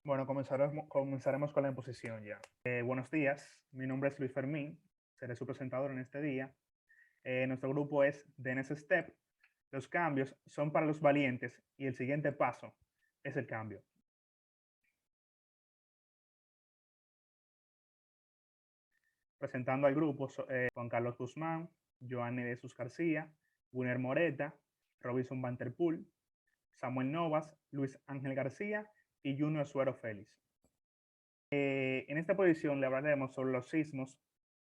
Bueno, comenzaremos con la imposición ya. Buenos días, mi nombre es Luis Fermín, seré su presentador en este día. Nuestro grupo es The Next Step. Los cambios son para los valientes y el siguiente paso es el cambio. Presentando al grupo, Juan Carlos Guzmán, Joanny de Jesús García, Gunner Moreta, Robinson Vanterpool, Samuel Novas, Luis Ángel García y Junior Suero Félix. En esta posición le hablaremos sobre los sismos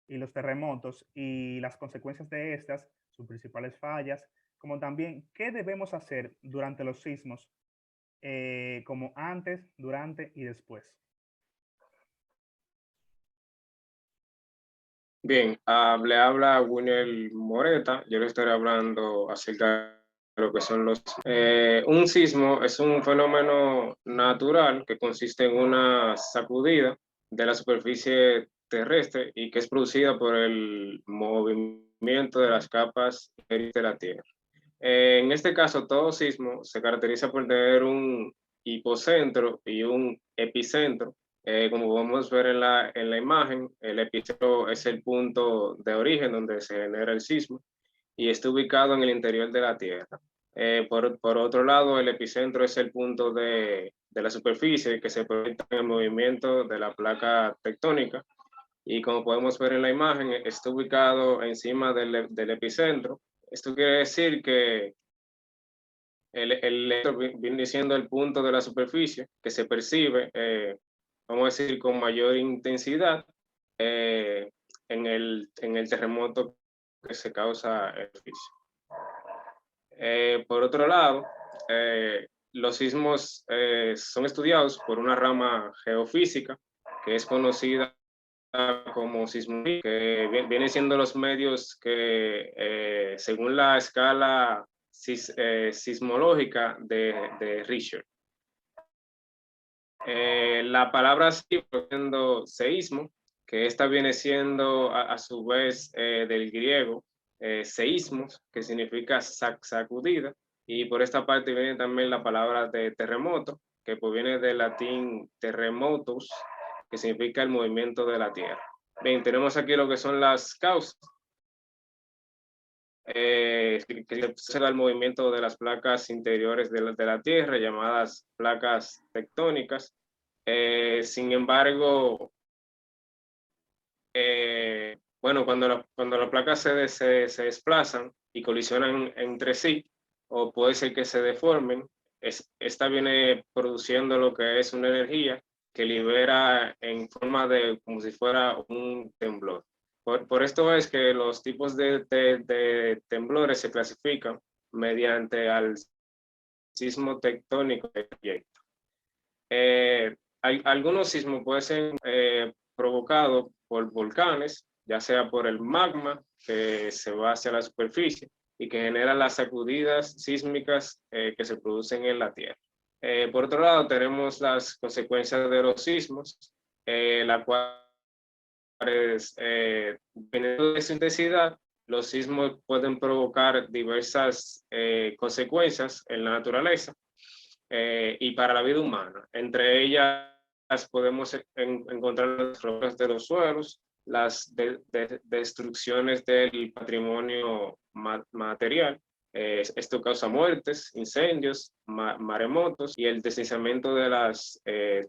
y los terremotos y las consecuencias de estas, sus principales fallas, como también qué debemos hacer durante los sismos, como antes, durante y después. Bien, le habla Winel Moreta. Yo le estaré hablando acerca de lo que son los... un sismo es un fenómeno natural que consiste en una sacudida de la superficie terrestre y que es producida por el movimiento de las capas de la Tierra. En este caso, todo sismo se caracteriza por tener un hipocentro y un epicentro. Como podemos ver en la imagen, el epicentro es el punto de origen donde se genera el sismo y está ubicado en el interior de la Tierra. Por otro lado, el epicentro es el punto de la superficie que se proyecta en el movimiento de la placa tectónica y como podemos ver en la imagen, está ubicado encima del epicentro. Esto quiere decir que viene siendo el punto de la superficie que se percibe, vamos a decir, con mayor intensidad eh, en el terremoto que se causa el edificio. Por otro lado, los sismos son estudiados por una rama geofísica que es conocida como sismología, que viene siendo los medios que, según la escala sismológica de Richter. La palabra siendo seísmo, que esta viene siendo a su vez del griego seísmos, que significa sacudida, y por esta parte viene también la palabra de terremoto, que proviene del latín terremotus, que significa el movimiento de la tierra. Bien, tenemos aquí lo que son las causas que se da el movimiento de las placas interiores de la Tierra, llamadas placas tectónicas. Sin embargo, bueno, cuando las placas se desplazan y colisionan entre sí, o puede ser que se deformen, esta viene produciendo lo que es una energía que libera en forma de como si fuera un temblor. Por esto es que los tipos de temblores se clasifican mediante al sismo tectónico del proyecto. Algunos sismos pueden ser provocados por volcanes, ya sea por el magma que se va hacia la superficie y que genera las sacudidas sísmicas que se producen en la Tierra. Por otro lado, tenemos las consecuencias de los sismos, la cual dependiendo de su intensidad, los sismos pueden provocar diversas consecuencias en la naturaleza y para la vida humana. Entre ellas podemos encontrar los roces de los suelos, las destrucciones del patrimonio material. Esto causa muertes, incendios, maremotos y el deslizamiento de las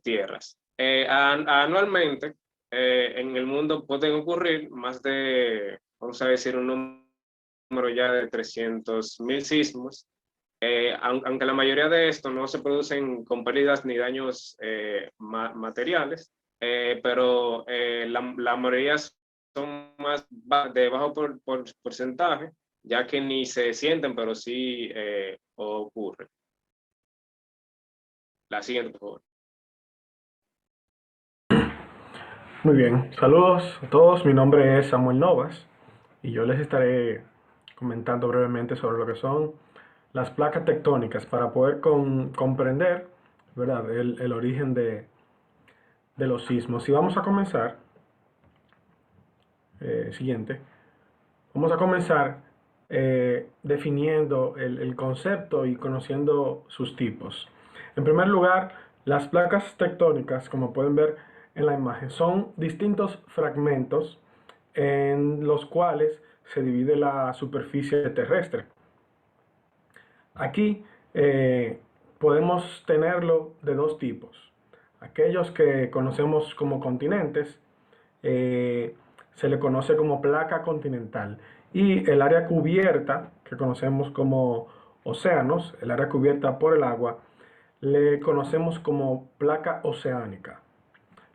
tierras. Anualmente, en el mundo pueden ocurrir más de, vamos a decir, un número ya de 300.000 sismos, aunque la mayoría de estos no se producen con pérdidas ni daños materiales, pero la mayoría son más de bajo porcentaje, ya que ni se sienten, pero sí ocurre. La siguiente, por favor. Muy bien, saludos a todos, mi nombre es Samuel Novas y yo les estaré comentando brevemente sobre lo que son las placas tectónicas para poder comprender, ¿verdad?, el origen de los sismos. Y vamos a comenzar, siguiente, vamos a comenzar definiendo el concepto y conociendo sus tipos. En primer lugar, Las placas tectónicas, como pueden ver en la imagen, son distintos fragmentos en los cuales se divide la superficie terrestre. Aquí podemos tenerlo de dos tipos. Aquellos que conocemos como continentes, se le conoce como placa continental. Y el área cubierta, que conocemos como océanos, el área cubierta por el agua, le conocemos como placa oceánica.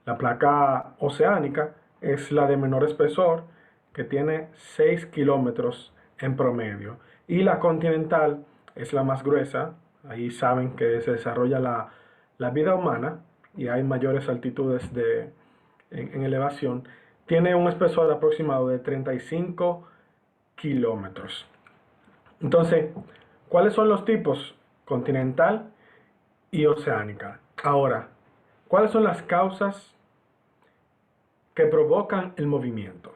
La placa oceánica es la de menor espesor, que tiene 6 kilómetros en promedio. Y la continental es la más gruesa. Ahí saben que se desarrolla la vida humana y hay mayores altitudes en elevación. Tiene un espesor aproximado de 35 kilómetros. Entonces, ¿cuáles son los tipos? Continental y oceánica. Ahora, ¿cuáles son las causas que provocan el movimiento?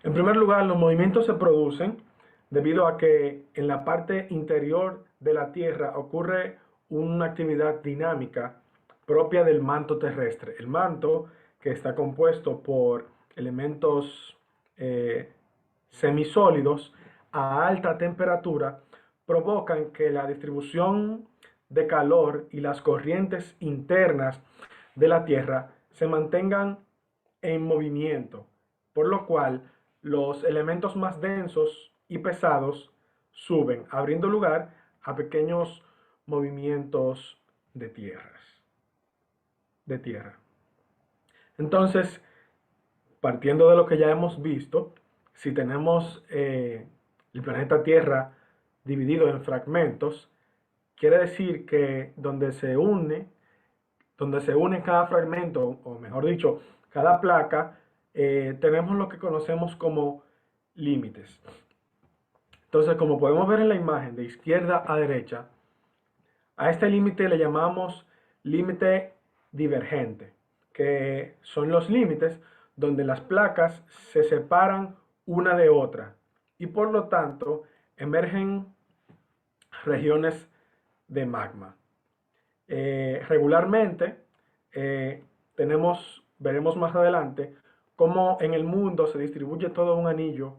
En primer lugar, los movimientos se producen debido a que en la parte interior de la Tierra ocurre una actividad dinámica propia del manto terrestre. El manto, que está compuesto por elementos semisólidos a alta temperatura, provocan que la distribución de calor y las corrientes internas de la Tierra se mantengan en movimiento, por lo cual los elementos más densos y pesados suben, abriendo lugar a pequeños movimientos de tierra. Entonces, partiendo de lo que ya hemos visto, si tenemos el planeta Tierra dividido en fragmentos, quiere decir que donde se une cada fragmento, o mejor dicho, cada placa, tenemos lo que conocemos como límites. Entonces, como podemos ver en la imagen de izquierda a derecha, a este límite le llamamos límite divergente, que son los límites donde las placas se separan una de otra y por lo tanto emergen regiones de magma. Regularmente veremos más adelante cómo en el mundo se distribuye todo un anillo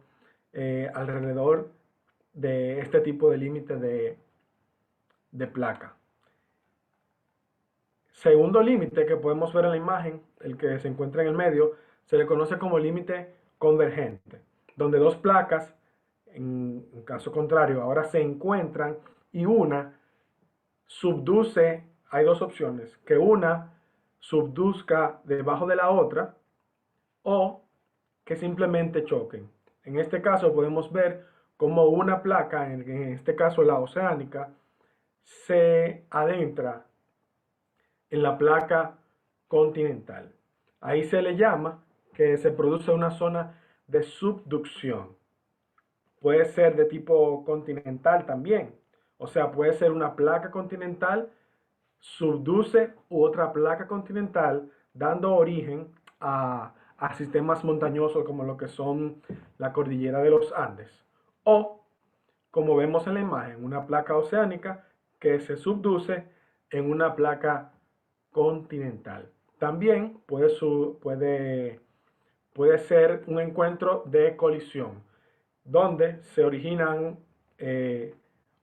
alrededor de este tipo de límite de placa. Segundo límite que podemos ver en la imagen, el que se encuentra en el medio, se le conoce como límite convergente, donde dos placas, en caso contrario, ahora se encuentran y una subduce. Hay dos opciones, que una subduzca debajo de la otra o que simplemente choquen. En este caso podemos ver cómo una placa, en este caso la oceánica, se adentra en la placa continental. Ahí se le llama que se produce una zona de subducción. Puede ser de tipo continental también. O sea, puede ser una placa continental subduce otra placa continental, dando origen a sistemas montañosos como lo que son la cordillera de los Andes. O, como vemos en la imagen, una placa oceánica que se subduce en una placa continental. También puede ser un encuentro de colisión, donde se originan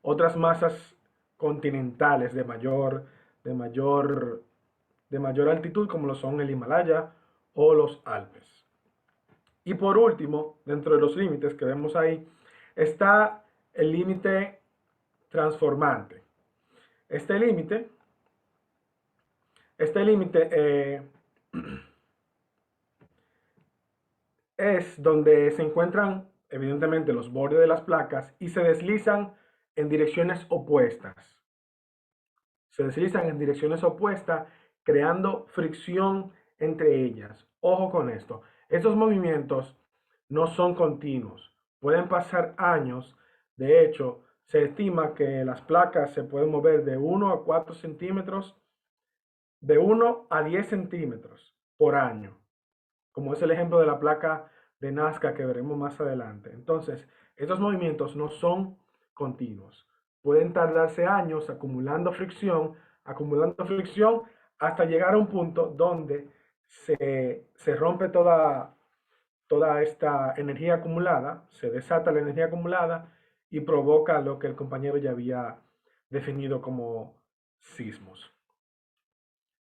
otras masas continentales de mayor altitud, como lo son el Himalaya o los Alpes. Y por último, dentro de los límites que vemos ahí, está el límite transformante. Este límite es donde se encuentran evidentemente los bordes de las placas y se deslizan en direcciones opuestas. Creando fricción entre ellas. Ojo con esto. Estos movimientos no son continuos. Pueden pasar años. De hecho, se estima que las placas se pueden mover de 1 a 4 centímetros, de 1 a 10 centímetros por año, como es el ejemplo de la placa de Nazca que veremos más adelante. Entonces, estos movimientos no son continuos. Pueden tardarse años acumulando fricción acumulando fricción hasta llegar a un punto donde se rompe toda esta energía acumulada, se desata la energía acumulada y provoca lo que el compañero ya había definido como sismos.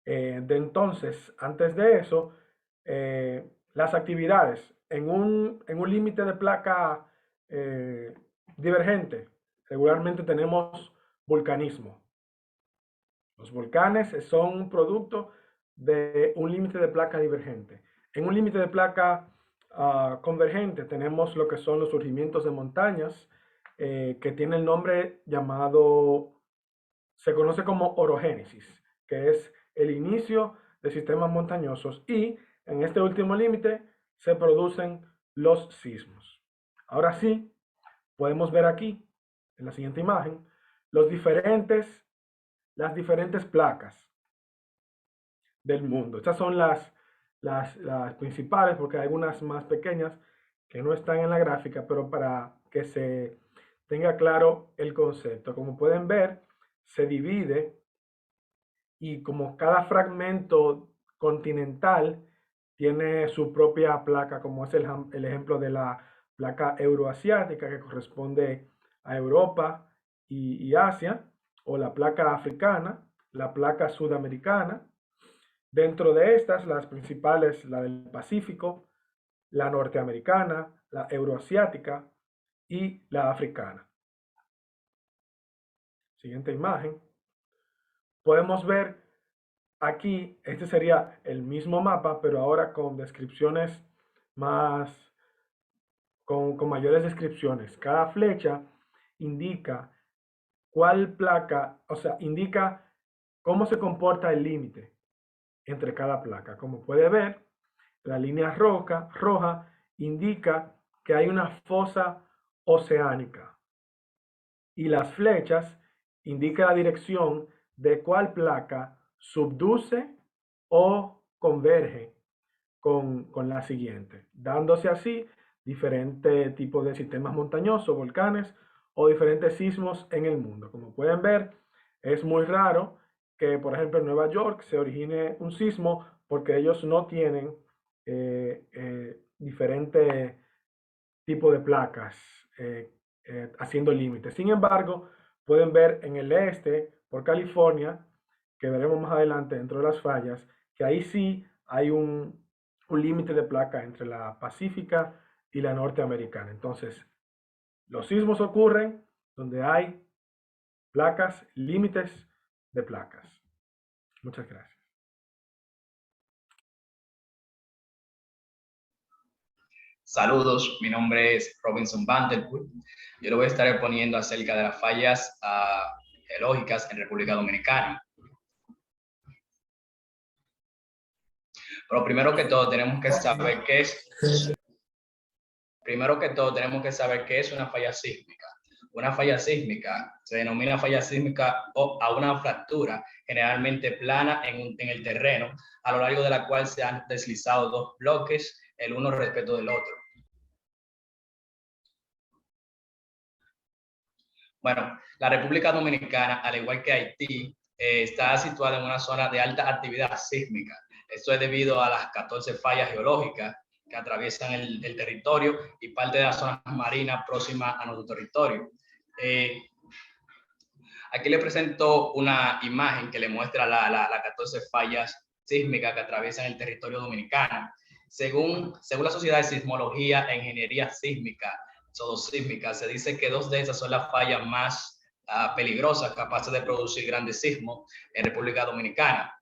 De entonces, antes de eso, las actividades en un límite de placa divergente, regularmente tenemos vulcanismo. Los volcanes son un producto de un límite de placa divergente. En un límite de placa convergente tenemos lo que son los surgimientos de montañas, que tiene el nombre llamado, se conoce como orogénesis, que es el inicio de sistemas montañosos, y en este último límite se producen los sismos. Ahora sí, podemos ver aquí, en la siguiente imagen, las diferentes placas del mundo. Estas son las principales, porque hay algunas más pequeñas que no están en la gráfica, pero para que se tenga claro el concepto. Como pueden ver, se divide, y como cada fragmento continental tiene su propia placa, como es el ejemplo de la placa euroasiática, que corresponde a Europa y Asia, o la placa africana, la placa sudamericana. Dentro de estas, las principales, la del Pacífico, la norteamericana, la euroasiática y la africana. Siguiente imagen. Podemos ver aquí, este sería el mismo mapa, pero ahora con descripciones más, con mayores descripciones. Cada flecha indica cuál placa, o sea, indica cómo se comporta el límite entre cada placa. Como puede ver, la línea roja indica que hay una fosa oceánica, y las flechas indican la dirección de cuál placa subduce o converge con la siguiente, dándose así diferentes tipos de sistemas montañosos, volcanes o diferentes sismos en el mundo. Como pueden ver, es muy raro que, por ejemplo, en Nueva York se origine un sismo, porque ellos no tienen diferentes tipos de placas haciendo límites. Sin embargo, pueden ver en el este, por California, que veremos más adelante dentro de las fallas, que ahí sí hay un límite de placa entre la pacífica y la norteamericana. Entonces, los sismos ocurren donde hay placas, límites de placas. Muchas gracias. Saludos, mi nombre es Robinson Vanderpool. Yo le voy a estar exponiendo acerca de las fallas geológicas en República Dominicana. Pero primero que todo tenemos que saber qué es una falla sísmica. Una falla sísmica se denomina falla sísmica a una fractura generalmente plana en el terreno, a lo largo de la cual se han deslizado dos bloques, el uno respecto del otro. Bueno, la República Dominicana, al igual que Haití, está situada en una zona de alta actividad sísmica. Esto es debido a las 14 fallas geológicas que atraviesan el territorio y parte de las zonas marinas próximas a nuestro territorio. Aquí le presento una imagen que le muestra las 14 fallas sísmicas que atraviesan el territorio dominicano. Según la Sociedad de Sismología e Ingeniería Sísmica, Sodosísmica, se dice que dos de esas son las fallas más peligrosas, capaces de producir grandes sismos en República Dominicana.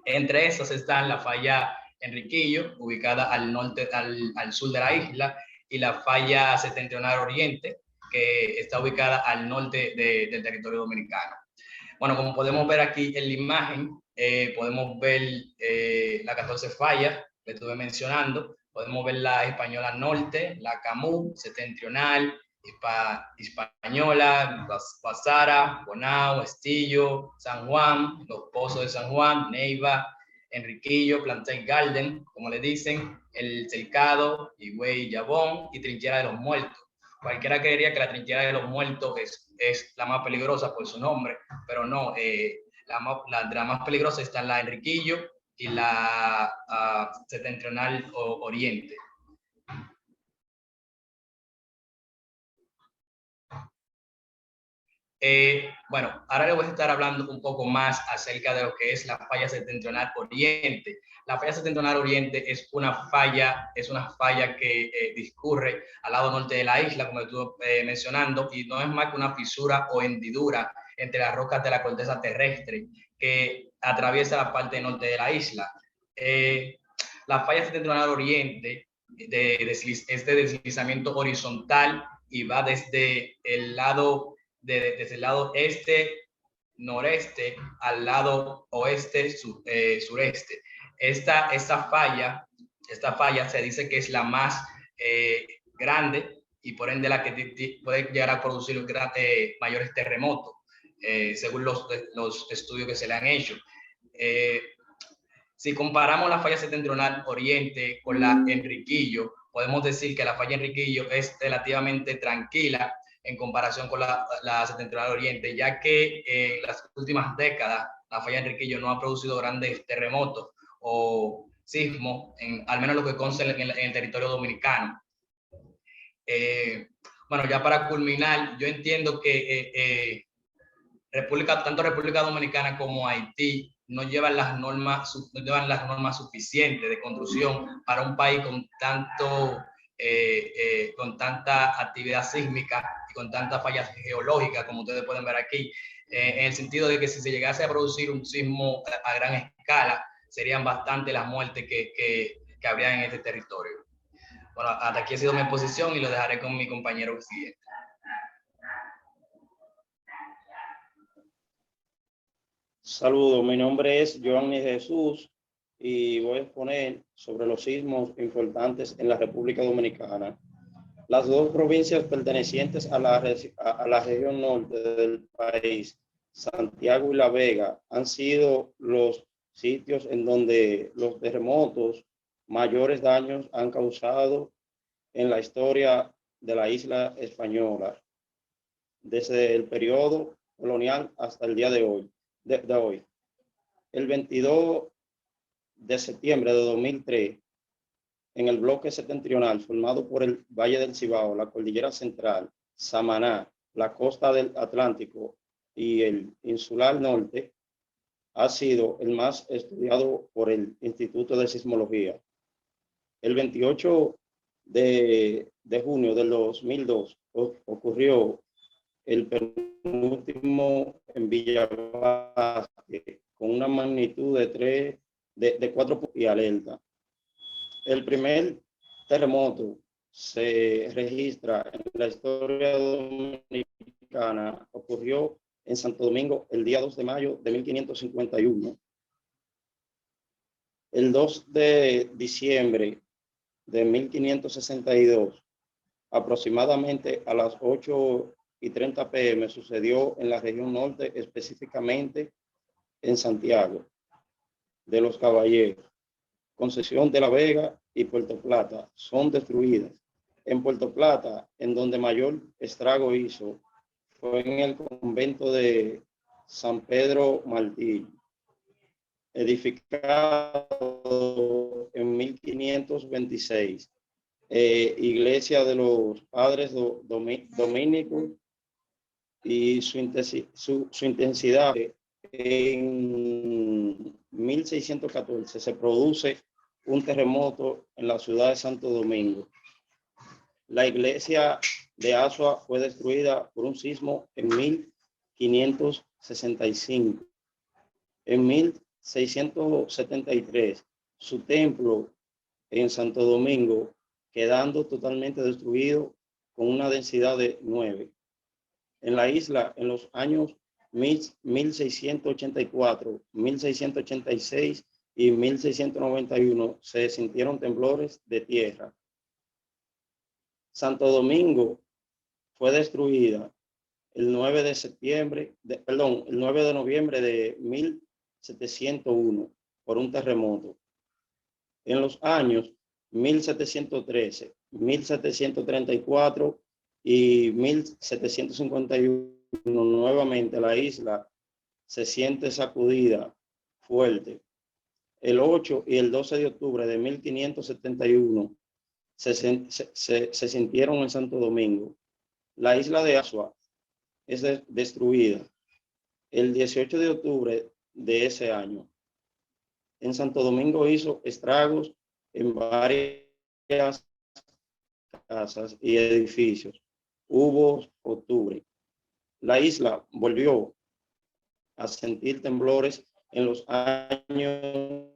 Entre esas están la falla Enriquillo, ubicada al norte, al sur de la isla, y la falla Septentrional Oriente, que está ubicada al norte del territorio dominicano. Bueno, como podemos ver aquí en la imagen, podemos ver las 14 fallas que estuve mencionando. Podemos ver la Española Norte, la Camus, Septentrional, Hispaniola, Guasara, Bonao, Estillo, San Juan, Los Pozos de San Juan, Neiva, Enriquillo, Plantain Garden, como le dicen, El Cercado, Higüey, Yabón y Trinchera de los Muertos. Cualquiera creería que la Trinchera de los Muertos es la más peligrosa por su nombre, pero no, De la más peligrosa están la Enriquillo y la Septentrional Oriente. Bueno, ahora les voy a estar hablando un poco más acerca de lo que es la falla septentrional oriente. La falla septentrional oriente es una falla que discurre al lado norte de la isla, como estuve mencionando, y no es más que una fisura o hendidura entre las rocas de la corteza terrestre que atraviesa la parte norte de la isla. La falla septentrional oriente es de deslizamiento horizontal y va desde el lado este, noreste, al lado oeste, sureste. Esta falla se dice que es la más grande y por ende la que puede llegar a producir mayores terremotos, según los estudios que se le han hecho. Si comparamos la falla septentrional oriente con la Enriquillo, podemos decir que la falla Enriquillo es relativamente tranquila en comparación con la septentrional oriente, ya que en las últimas décadas la falla Enriquillo no ha producido grandes terremotos o sismos, al menos lo que consta en el territorio dominicano. Bueno, ya para culminar, yo entiendo que tanto República Dominicana como Haití no llevan las normas suficientes de construcción para un país con tanta actividad sísmica y con tantas fallas geológicas, como ustedes pueden ver aquí, en el sentido de que si se llegase a producir un sismo a gran escala, serían bastante las muertes que habría en este territorio. Bueno, hasta aquí ha sido mi exposición y lo dejaré con mi compañero siguiente. Saludos, mi nombre es Joanny Jesús y voy a exponer sobre los sismos importantes en la República Dominicana. Las dos provincias pertenecientes a la región norte del país, Santiago y La Vega, han sido los sitios en donde los terremotos mayores daños han causado en la historia de la isla española, desde el periodo colonial hasta el día de hoy. El 22 de septiembre de 2003, en el bloque septentrional formado por el Valle del Cibao, la Cordillera Central, Samaná, la costa del Atlántico y el insular norte, ha sido el más estudiado por el Instituto de Sismología. El 28 de junio del 2002 ocurrió el penúltimo en Villa Vázquez, con una magnitud de 4 y alerta. El primer terremoto se registra en la historia dominicana, ocurrió en Santo Domingo el día 2 de mayo de 1551. El 2 de diciembre de 1562, aproximadamente a las 8:30 p.m. sucedió en la región norte, específicamente en Santiago de los Caballeros, Concepción de la Vega y Puerto Plata son destruidas. En Puerto Plata, en donde mayor estrago hizo, fue en el convento de San Pedro Martí, edificado en 1526, iglesia de los padres dominicos, y su intensidad en 1614 se produce un terremoto en la ciudad de Santo Domingo. La iglesia de Asua fue destruida por un sismo en 1565. En 1673, su templo en Santo Domingo quedando totalmente destruido con una densidad de 9. En la isla, en los años 1684, 1686 y 1691 se sintieron temblores de tierra. Santo Domingo fue destruida el 9 de noviembre de 1701 por un terremoto. En los años 1713, 1734 y 1751, nuevamente la isla se siente sacudida fuerte. El 8 y el 12 de octubre de 1571 se sintieron en Santo Domingo. La isla de Azua es destruida el 18 de octubre de ese año. En Santo Domingo hizo estragos en varias casas y edificios. Hubo octubre. La isla volvió a sentir temblores en los años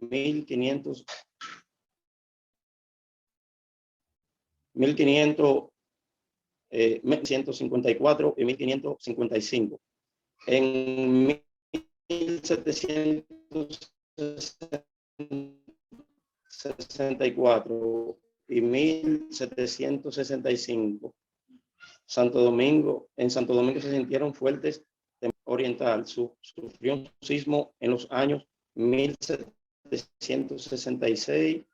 1154 y 1555. En 1764 y 1765, en Santo Domingo se sintieron fuertes oriental. Sufrió un sismo en los años 1766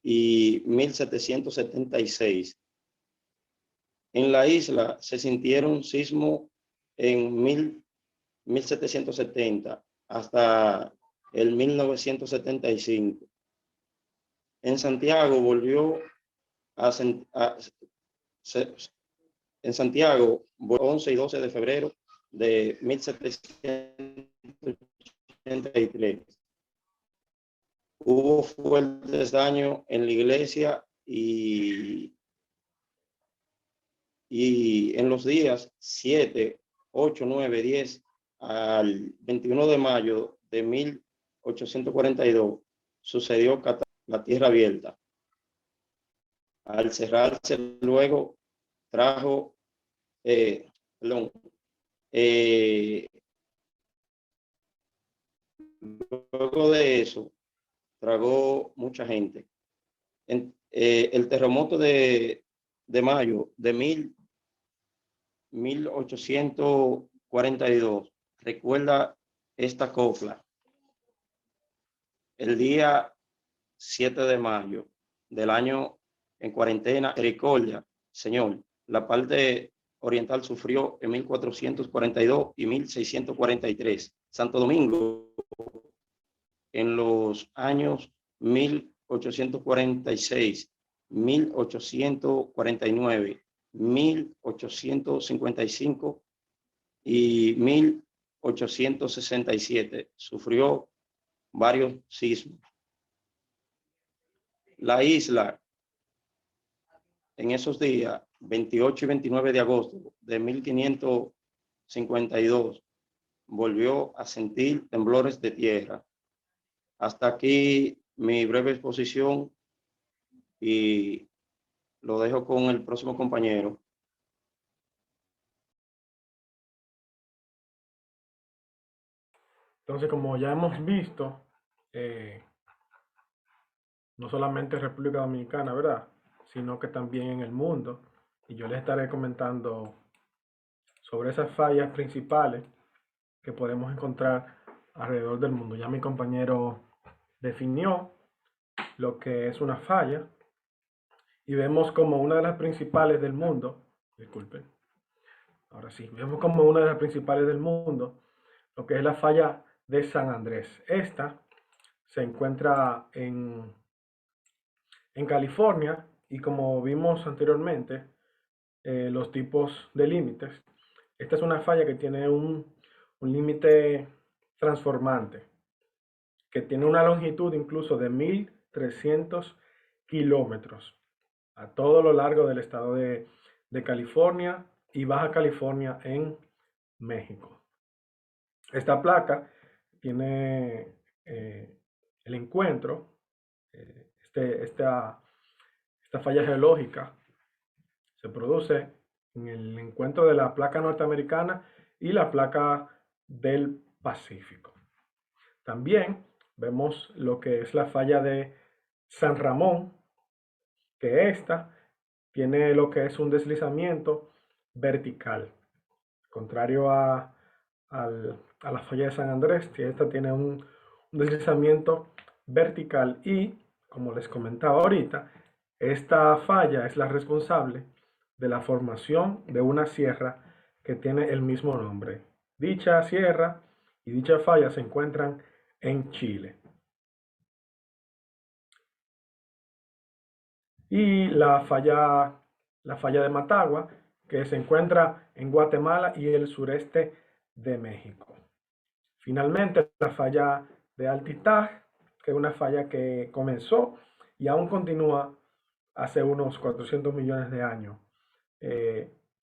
y 1776. En la isla se sintieron sismos en 1770 hasta el 1975. En Santiago volvió en Santiago, 11 y 12 de febrero de 1783. Hubo fuertes daños en la iglesia y en los días 7, 8, 9, 10 al 21 de mayo de 1842 sucedió la tierra abierta. Al cerrarse luego trajo, luego de eso tragó mucha gente. El terremoto de mayo de 1842 recuerda esta copla. El día 7 de mayo del año en cuarentena, misericordia, Señor, la parte oriental sufrió en 1442 y 1643. Santo Domingo en los años 1846, 1849, 1855 y 1867 sufrió varios sismos. La isla en esos días, 28 y 29 de agosto de 1552, volvió a sentir temblores de tierra. Hasta aquí mi breve exposición y lo dejo con el próximo compañero. Entonces, como ya hemos visto, no solamente en República Dominicana, ¿verdad?, sino que también en el mundo, y yo les estaré comentando sobre esas fallas principales que podemos encontrar alrededor del mundo. Ya mi compañero definió lo que es una falla y vemos como una de las principales del mundo, disculpen, ahora sí, vemos como una de las principales del mundo lo que es la falla de San Andrés. Esta se encuentra en California y, como vimos anteriormente, los tipos de límites. Esta es una falla que tiene un límite transformante, que tiene una longitud incluso de 1.300 kilómetros a todo lo largo del estado de California y Baja California en México. Esta placa tiene el encuentro, esta falla geológica se produce en el encuentro de la placa norteamericana y la placa del Pacífico. También vemos lo que es la falla de San Ramón, que esta tiene lo que es un deslizamiento vertical, contrario a la falla de San Andrés, que esta tiene un deslizamiento vertical y, como les comentaba ahorita, esta falla es la responsable de la formación de una sierra que tiene el mismo nombre. Dicha sierra y dicha falla se encuentran en Chile. Y la falla de Matagua, que se encuentra en Guatemala y el sureste de México. Finalmente, la falla de Altitag, que es una falla que comenzó y aún continúa hace unos 400 millones de años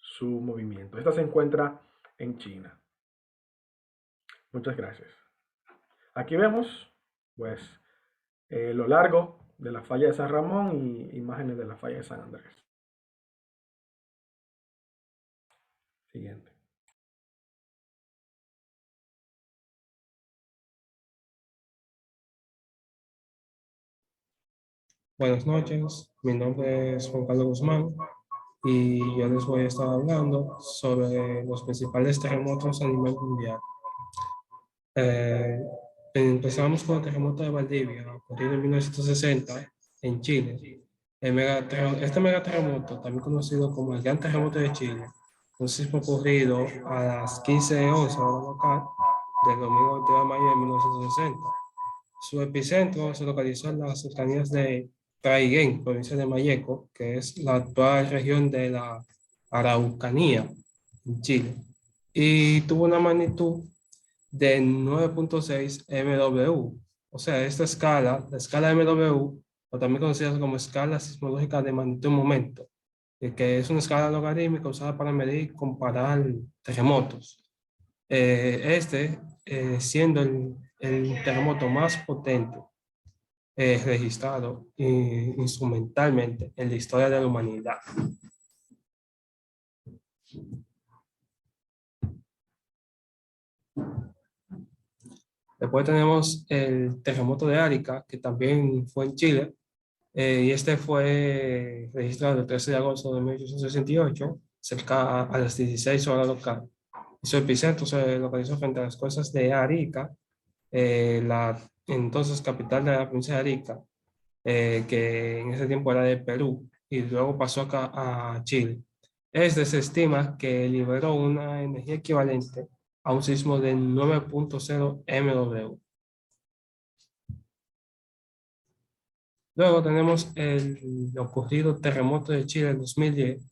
su movimiento. Esta se encuentra en China. Muchas gracias. Aquí vemos, pues, lo largo de la falla de San Ramón y imágenes de la falla de San Andrés. Siguiente. Buenas noches, mi nombre es Juan Carlos Guzmán y yo les voy a estar hablando sobre los principales terremotos a nivel mundial. Empezamos con el terremoto de Valdivia, ocurrido en 1960 en Chile. Este megaterremoto, también conocido como el Gran Terremoto de Chile, un sismo ocurrido a las 15:11 hora local del domingo 22 de mayo de 1960. Su epicentro se localizó en las cercanías de Traiguén, provincia de Malleco, que es la actual región de la Araucanía, en Chile, y tuvo una magnitud de 9.6 MW. O sea, esta escala, la escala MW, o también conocida como escala sismológica de magnitud momento, que es una escala logarítmica usada para medir y comparar terremotos. Siendo el terremoto más potente registrado instrumentalmente en la historia de la humanidad. Después tenemos el terremoto de Arica, que también fue en Chile, y este fue registrado el 13 de agosto de 1868, cerca a las 16 horas local. Su epicentro se localizó frente a las costas de Arica, la entonces capital de la provincia de Arica, que en ese tiempo era de Perú, y luego pasó acá a Chile. Se estima que liberó una energía equivalente a un sismo de 9.0 MW. Luego tenemos el ocurrido terremoto de Chile en 2010,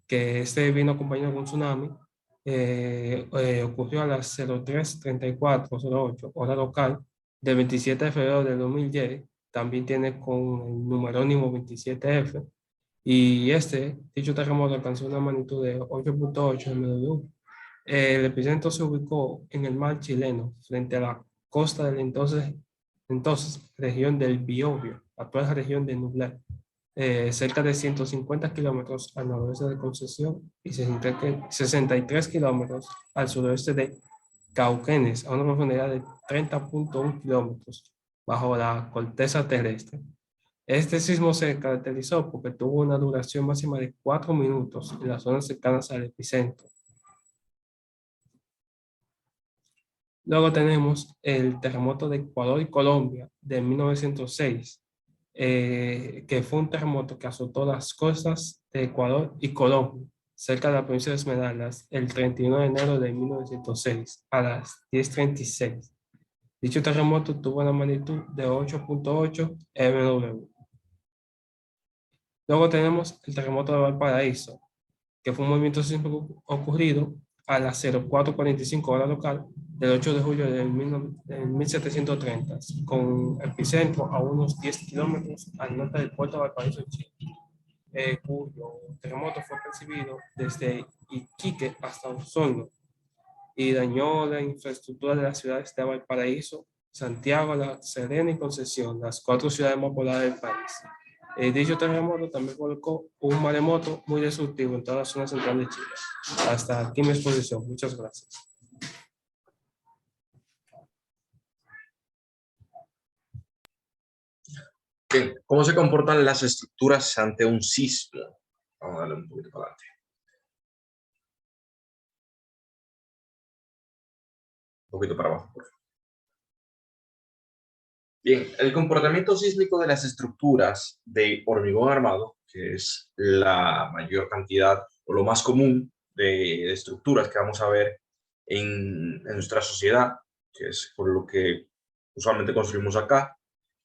que vino acompañado con un tsunami. Ocurrió a las 03:34:08 hora local del 27 de febrero de 2010. También tiene con el numerónimo 27F. Y dicho terremoto alcanzó una magnitud de 8.8 MW. El epicentro se ubicó en el mar chileno, frente a la costa de la entonces región del Biobío, actual región de Nublar, cerca de 150 kilómetros al noroeste de Concepción y 63 kilómetros al suroeste de Cauquenes, a una profundidad de 30.1 kilómetros bajo la corteza terrestre. Este sismo se caracterizó porque tuvo una duración máxima de 4 minutos en las zonas cercanas al epicentro. Luego tenemos el terremoto de Ecuador y Colombia de 1906, que fue un terremoto que azotó las costas de Ecuador y Colombia, cerca de la provincia de Esmeraldas, el 31 de enero de 1906, a las 10:36. Dicho terremoto tuvo una magnitud de 8.8 MW. Luego tenemos el terremoto de Valparaíso, que fue un movimiento sísmico ocurrido a las 04:45 hora local del 8 de julio de 1730, con epicentro a unos 10 kilómetros al norte del puerto de Valparaíso, Chile, cuyo terremoto fue percibido desde Iquique hasta Osorno y dañó la infraestructura de las ciudades de Valparaíso, Santiago, La Serena y Concepción, las 4 ciudades más pobladas del país. Dicho terremoto también provocó un maremoto muy destructivo en toda la zona central de Chile. Hasta aquí mi exposición. Muchas gracias. Bien, ¿cómo se comportan las estructuras ante un sismo? Vamos a darle un poquito para adelante. Un poquito para abajo, por favor. Bien, el comportamiento sísmico de las estructuras de hormigón armado, que es la mayor cantidad o lo más común de estructuras que vamos a ver en nuestra sociedad, que es por lo que usualmente construimos acá,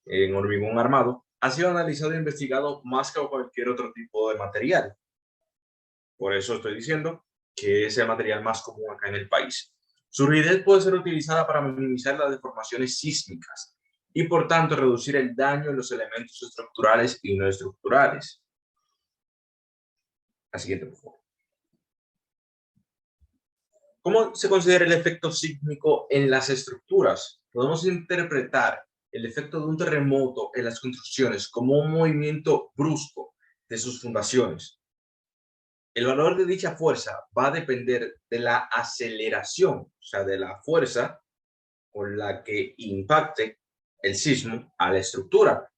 en hormigón armado, ha sido analizado e investigado más que cualquier otro tipo de material. Por eso estoy diciendo que es el material más común acá en el país. Su rigidez puede ser utilizada para minimizar las deformaciones sísmicas y, por tanto, reducir el daño en los elementos estructurales y no estructurales. La siguiente, por favor. ¿Cómo se considera el efecto sísmico en las estructuras? Podemos interpretar el efecto de un terremoto en las construcciones como un movimiento brusco de sus fundaciones. El valor de dicha fuerza va a depender de la aceleración, o sea, de la fuerza con la que impacte el sismo a la estructura.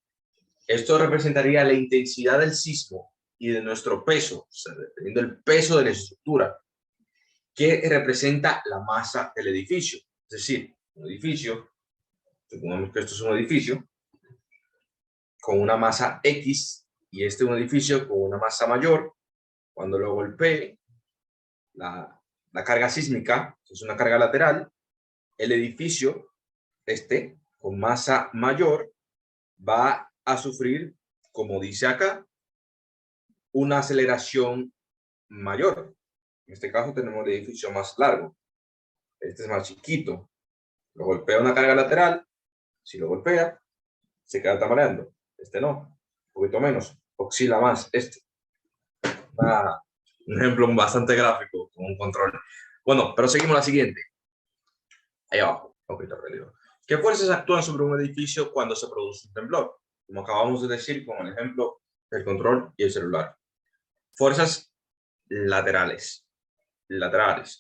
Esto representaría la intensidad del sismo y de nuestro peso, o sea, dependiendo del peso de la estructura, que representa la masa del edificio. Es decir, un edificio, supongamos que esto es un edificio, con una masa X, y este es un edificio con una masa mayor. Cuando lo golpee la carga sísmica, que es una carga lateral, el edificio, con masa mayor, va a sufrir, como dice acá, una aceleración mayor. En este caso tenemos el edificio más largo. Este es más chiquito. Lo golpea una carga lateral. Si lo golpea, se queda tambaleando. Este no, un poquito menos. Oscila más este. Un ejemplo bastante gráfico, con un control. Bueno, pero seguimos la siguiente. Ahí abajo. ¿Qué fuerzas actúan sobre un edificio cuando se produce un temblor? Como acabamos de decir con el ejemplo del control y el celular. Fuerzas laterales,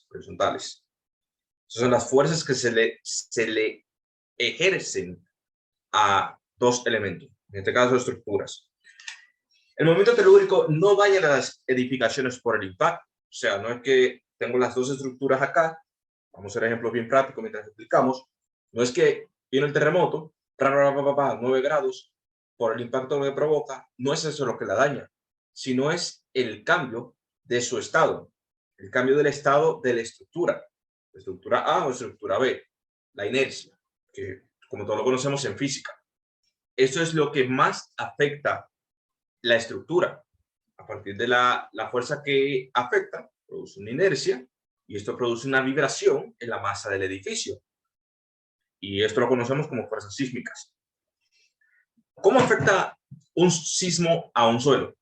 horizontales. Esas son las fuerzas que se le ejercen a dos elementos, en este caso estructuras. El movimiento telúrico no daña las edificaciones por el impacto. O sea, no es que tengo las dos estructuras acá, vamos a hacer ejemplos bien prácticos mientras explicamos. No es que viene el terremoto, 9 grados, por el impacto que provoca, no es eso lo que la daña, sino es el cambio de su estado, el cambio del estado de la estructura A o estructura B, la inercia, que como todos lo conocemos en física. Eso es lo que más afecta la estructura. A partir de la fuerza que afecta, produce una inercia, y esto produce una vibración en la masa del edificio. Y esto lo conocemos como fuerzas sísmicas. ¿Cómo afecta un sismo a un suelo?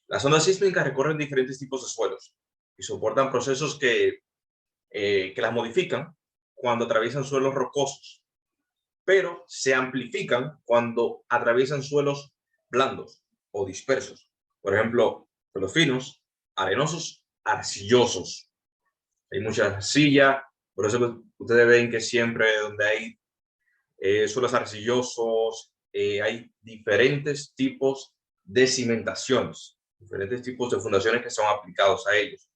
Las ondas sísmicas recorren diferentes tipos de suelos y soportan procesos que las modifican cuando atraviesan suelos rocosos, pero se amplifican cuando atraviesan suelos blandos o dispersos. Por ejemplo, suelos finos, arenosos, arcillosos. Hay mucha arcilla, por eso ustedes ven que siempre donde hay suelos arcillosos, hay diferentes tipos de cimentaciones, diferentes tipos de fundaciones que son aplicados a ellos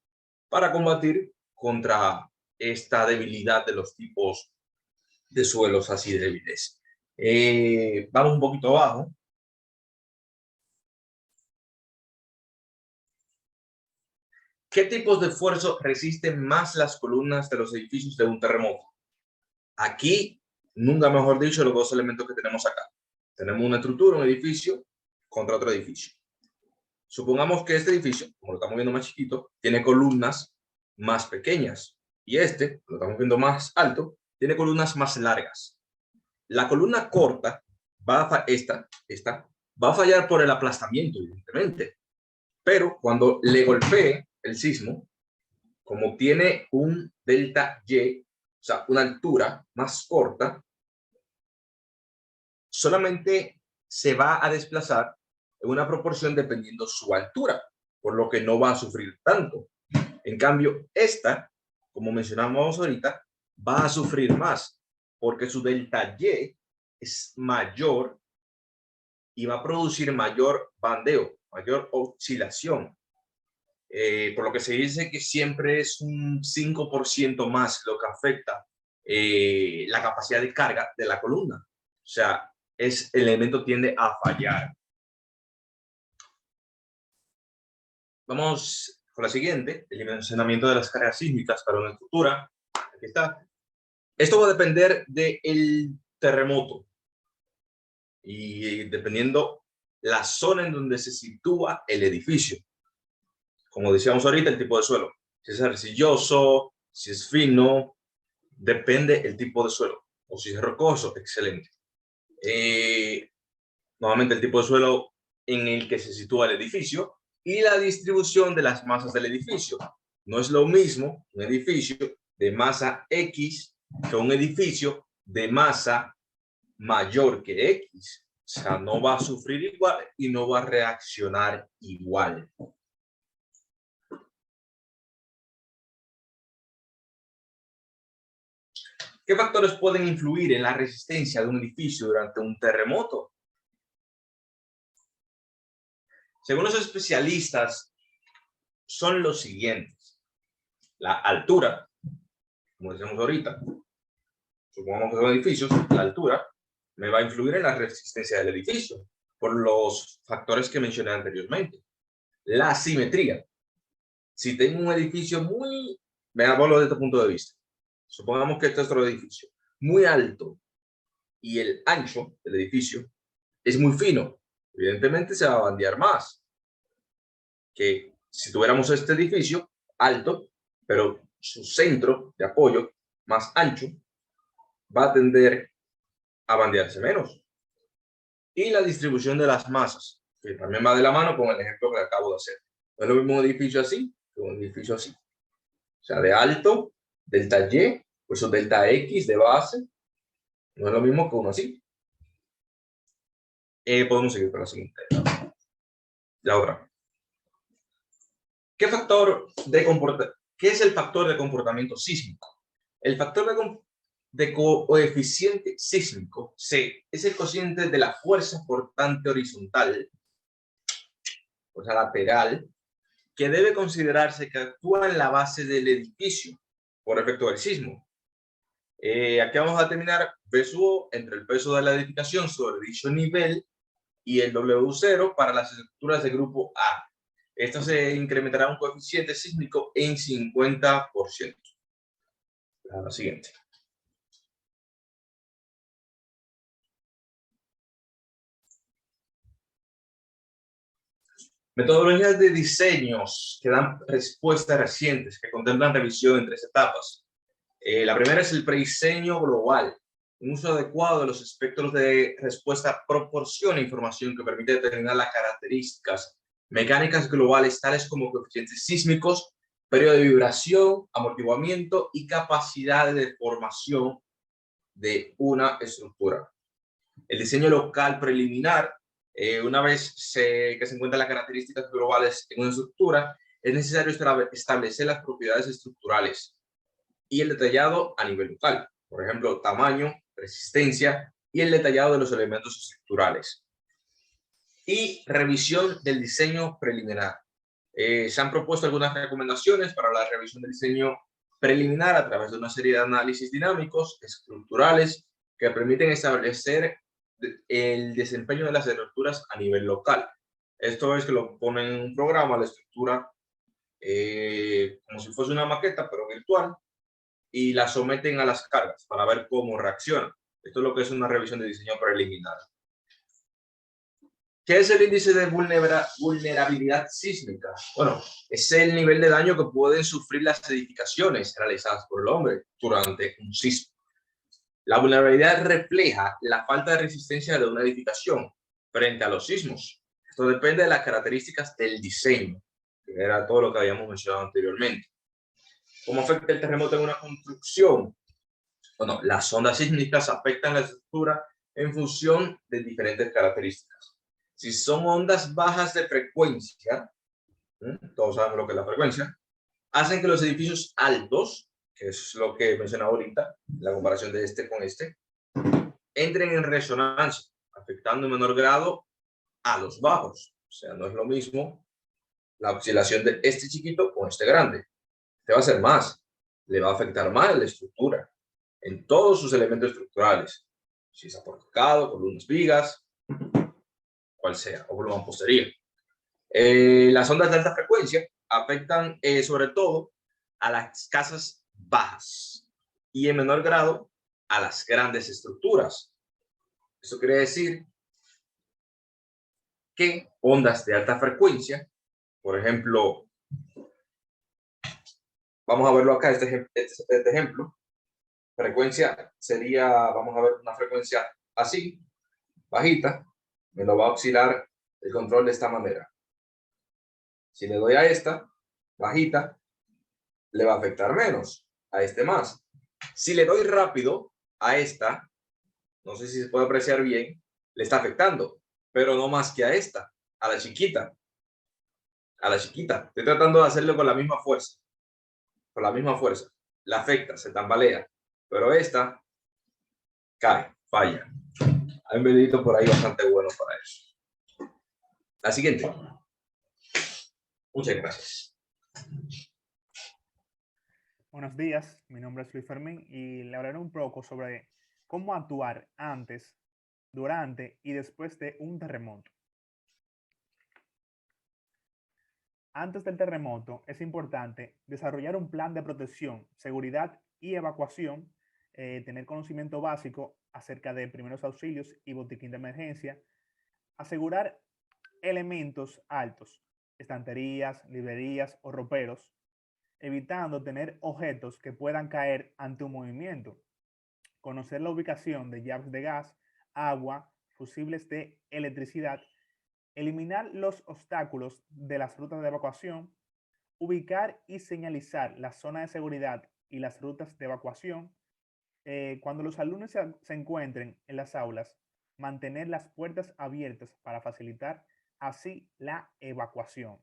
para combatir contra esta debilidad de los tipos de suelos así débiles. Vamos un poquito abajo. ¿Qué tipos de esfuerzo resisten más las columnas de los edificios de un terremoto? Aquí, nunca mejor dicho, los dos elementos que tenemos acá. Tenemos una estructura, un edificio, contra otro edificio. Supongamos que este edificio, como lo estamos viendo más chiquito, tiene columnas más pequeñas. Y este, lo estamos viendo más alto, tiene columnas más largas. La columna corta, esta, va a fallar por el aplastamiento, evidentemente. Pero cuando le golpee el sismo, como tiene un delta Y, o sea, una altura más corta, solamente se va a desplazar en una proporción dependiendo su altura, por lo que no va a sufrir tanto. En cambio, esta, como mencionamos ahorita, va a sufrir más, porque su delta Y es mayor y va a producir mayor bandeo, mayor oscilación. Por lo que se dice que siempre es un 5% más lo que afecta la capacidad de carga de la columna. O sea, el elemento tiende a fallar. Vamos con la siguiente, el dimensionamiento de las cargas sísmicas para una estructura. Aquí está. Esto va a depender del terremoto y dependiendo la zona en donde se sitúa el edificio. Como decíamos ahorita, el tipo de suelo. Si es arcilloso, si es fino, depende el tipo de suelo. O si es rocoso, excelente. Nuevamente el tipo de suelo en el que se sitúa el edificio y la distribución de las masas del edificio. No es lo mismo un edificio de masa X que un edificio de masa mayor que X. O sea, no va a sufrir igual y no va a reaccionar igual. ¿Qué factores pueden influir en la resistencia de un edificio durante un terremoto? Según los especialistas, son los siguientes. La altura, como decíamos ahorita, supongamos que son edificios, la altura me va a influir en la resistencia del edificio por los factores que mencioné anteriormente. La simetría. Si tengo un edificio veámoslo desde este punto de vista. Supongamos que este es otro edificio muy alto y el ancho del edificio es muy fino. Evidentemente se va a bandear más que si tuviéramos este edificio alto, pero su centro de apoyo más ancho, va a tender a bandearse menos. Y la distribución de las masas, que también va de la mano con el ejemplo que acabo de hacer. No es lo mismo un edificio así que un edificio así. O sea, de alto, delta Y, pues delta X de base, no es lo mismo que uno así. Podemos seguir con la siguiente. La otra. ¿Qué es el factor de comportamiento sísmico? El factor de coeficiente sísmico, C, es el cociente de la fuerza portante horizontal, fuerza lateral, que debe considerarse que actúa en la base del edificio por efecto del sismo. Aquí vamos a determinar V sub O entre el peso de la edificación sobre dicho nivel y el W0 para las estructuras de grupo A. Esto se incrementará un coeficiente sísmico en 50%. La siguiente. Metodologías de diseños que dan respuestas recientes, que contemplan revisión en 3 etapas. La primera es el prediseño global. Un uso adecuado de los espectros de respuesta proporciona información que permite determinar las características mecánicas globales tales como coeficientes sísmicos, periodo de vibración, amortiguamiento y capacidad de deformación de una estructura. El diseño local preliminar, una vez que se encuentran las características globales en una estructura, es necesario establecer las propiedades estructurales y el detallado a nivel local. Por ejemplo, tamaño, resistencia y el detallado de los elementos estructurales. Y revisión del diseño preliminar. Se han propuesto algunas recomendaciones para la revisión del diseño preliminar a través de una serie de análisis dinámicos, estructurales, que permiten establecer el desempeño de las estructuras a nivel local. Esto es que lo ponen en un programa, la estructura, como si fuese una maqueta, pero virtual, y la someten a las cargas para ver cómo reacciona. Esto es lo que es una revisión de diseño preliminar. ¿Qué es el índice de vulnerabilidad sísmica? Bueno, es el nivel de daño que pueden sufrir las edificaciones realizadas por el hombre durante un sismo. La vulnerabilidad refleja la falta de resistencia de una edificación frente a los sismos. Esto depende de las características del diseño, que era todo lo que habíamos mencionado anteriormente. ¿Cómo afecta el terremoto en una construcción? Bueno, las ondas sísmicas afectan la estructura en función de diferentes características. Si son ondas bajas de frecuencia, todos sabemos lo que es la frecuencia, hacen que los edificios altos, que es lo que mencionaba ahorita, la comparación de este con este, entren en resonancia, afectando en menor grado a los bajos. O sea, no es lo mismo la oscilación de este chiquito con este grande. Este va a ser más, le va a afectar más a la estructura, en todos sus elementos estructurales. Si es aporticado, columnas, vigas, cual sea, o mampostería. Las ondas de alta frecuencia afectan sobre todo a las casas bajas y en menor grado a las grandes estructuras. Eso quiere decir que ondas de alta frecuencia, por ejemplo, vamos a verlo acá, este ejemplo, frecuencia sería, vamos a ver una frecuencia así, bajita, me lo va a oscilar el control de esta manera. Si le doy a esta, bajita, le va a afectar menos, a este más. Si le doy rápido a esta, no sé si se puede apreciar bien, le está afectando, pero no más que a esta, a la chiquita. A la chiquita. Estoy tratando de hacerlo con la misma fuerza. Con la misma fuerza. La afecta, se tambalea. Pero esta cae, falla. Hay un videito por ahí bastante bueno para eso. La siguiente. Muchas gracias. Buenos días, mi nombre es Luis Fermín y le hablaré un poco sobre cómo actuar antes, durante y después de un terremoto. Antes del terremoto es importante desarrollar un plan de protección, seguridad y evacuación, tener conocimiento básico acerca de primeros auxilios y botiquín de emergencia, asegurar elementos altos, estanterías, librerías o roperos, evitando tener objetos que puedan caer ante un movimiento, conocer la ubicación de llaves de gas, agua, fusibles de electricidad, eliminar los obstáculos de las rutas de evacuación, ubicar y señalizar la zona de seguridad y las rutas de evacuación. Cuando los alumnos se encuentren en las aulas, mantener las puertas abiertas para facilitar así la evacuación.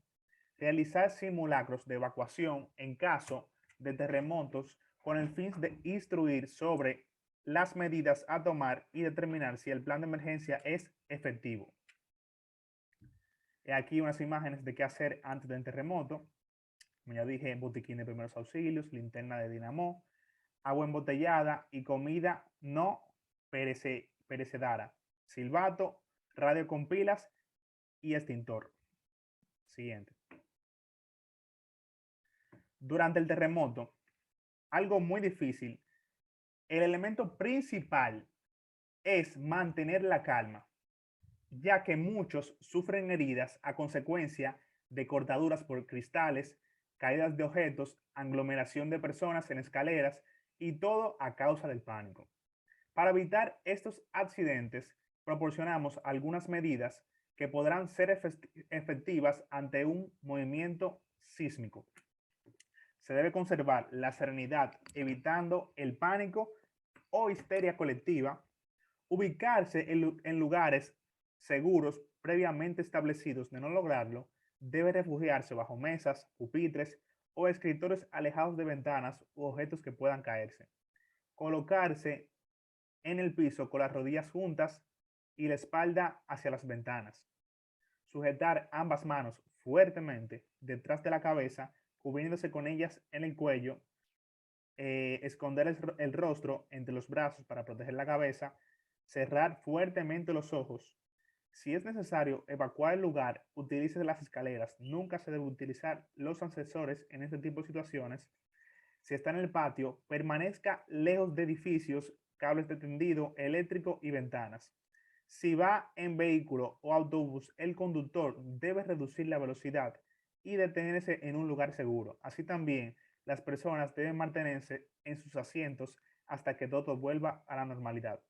Realizar simulacros de evacuación en caso de terremotos con el fin de instruir sobre las medidas a tomar y determinar si el plan de emergencia es efectivo. Aquí unas imágenes de qué hacer antes del terremoto. Como ya dije, botiquín de primeros auxilios, linterna de dinamo, agua embotellada y comida no perecedera, silbato, radio con pilas y extintor. Siguiente. Durante el terremoto, algo muy difícil, el elemento principal es mantener la calma, ya que muchos sufren heridas a consecuencia de cortaduras por cristales, caídas de objetos, aglomeración de personas en escaleras y todo a causa del pánico. Para evitar estos accidentes, proporcionamos algunas medidas que podrán ser efectivas ante un movimiento sísmico. Se debe conservar la serenidad, evitando el pánico o histeria colectiva, ubicarse en lugares seguros previamente establecidos. De no lograrlo, debe refugiarse bajo mesas, pupitres o escritorios alejados de ventanas u objetos que puedan caerse. Colocarse en el piso con las rodillas juntas y la espalda hacia las ventanas. Sujetar ambas manos fuertemente detrás de la cabeza, cubriéndose con ellas en el cuello. Esconder el rostro entre los brazos para proteger la cabeza. Cerrar fuertemente los ojos. Si es necesario evacuar el lugar, utilice las escaleras. Nunca se debe utilizar los ascensores en este tipo de situaciones. Si está en el patio, permanezca lejos de edificios, cables de tendido eléctrico y ventanas. Si va en vehículo o autobús, el conductor debe reducir la velocidad y detenerse en un lugar seguro. Así también, las personas deben mantenerse en sus asientos hasta que todo vuelva a la normalidad.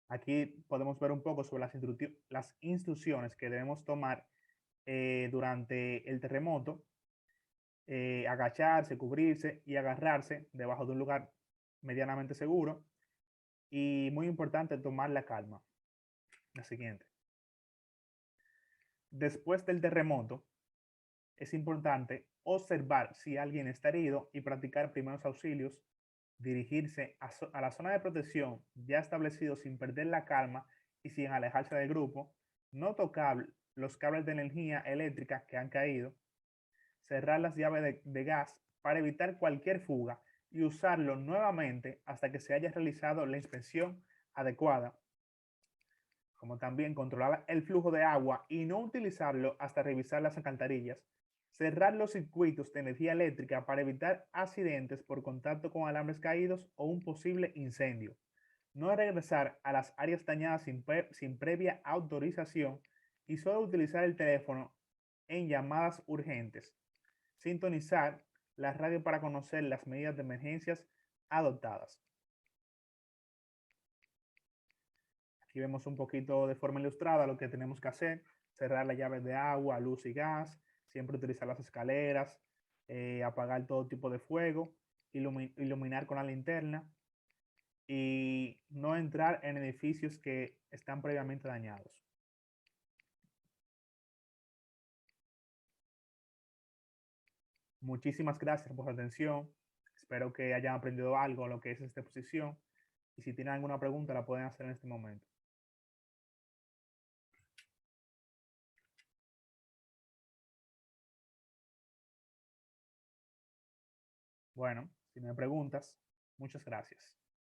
Aquí podemos ver un poco sobre las instrucciones que debemos tomar durante el terremoto. Agacharse, cubrirse y agarrarse debajo de un lugar medianamente seguro. Y muy importante, tomar la calma. La siguiente. Después del terremoto, es importante observar si alguien está herido y practicar primeros auxilios, dirigirse a la zona de protección ya establecido sin perder la calma y sin alejarse del grupo, no tocar los cables de energía eléctrica que han caído, cerrar las llaves de gas para evitar cualquier fuga y usarlo nuevamente hasta que se haya realizado la inspección adecuada. como también controlar el flujo de agua y no utilizarlo hasta revisar las alcantarillas, cerrar los circuitos de energía eléctrica para evitar accidentes por contacto con alambres caídos o un posible incendio, no regresar a las áreas dañadas sin previa autorización y solo utilizar el teléfono en llamadas urgentes, sintonizar la radio para conocer las medidas de emergencias adoptadas. Aquí vemos un poquito de forma ilustrada lo que tenemos que hacer: cerrar las llaves de agua, luz y gas, siempre utilizar las escaleras, apagar todo tipo de fuego, iluminar con la linterna y no entrar en edificios que están previamente dañados. Muchísimas gracias por su atención. Espero que hayan aprendido algo de lo que es esta exposición. Y si tienen alguna pregunta, la pueden hacer en este momento. Bueno, si no hay preguntas, muchas gracias.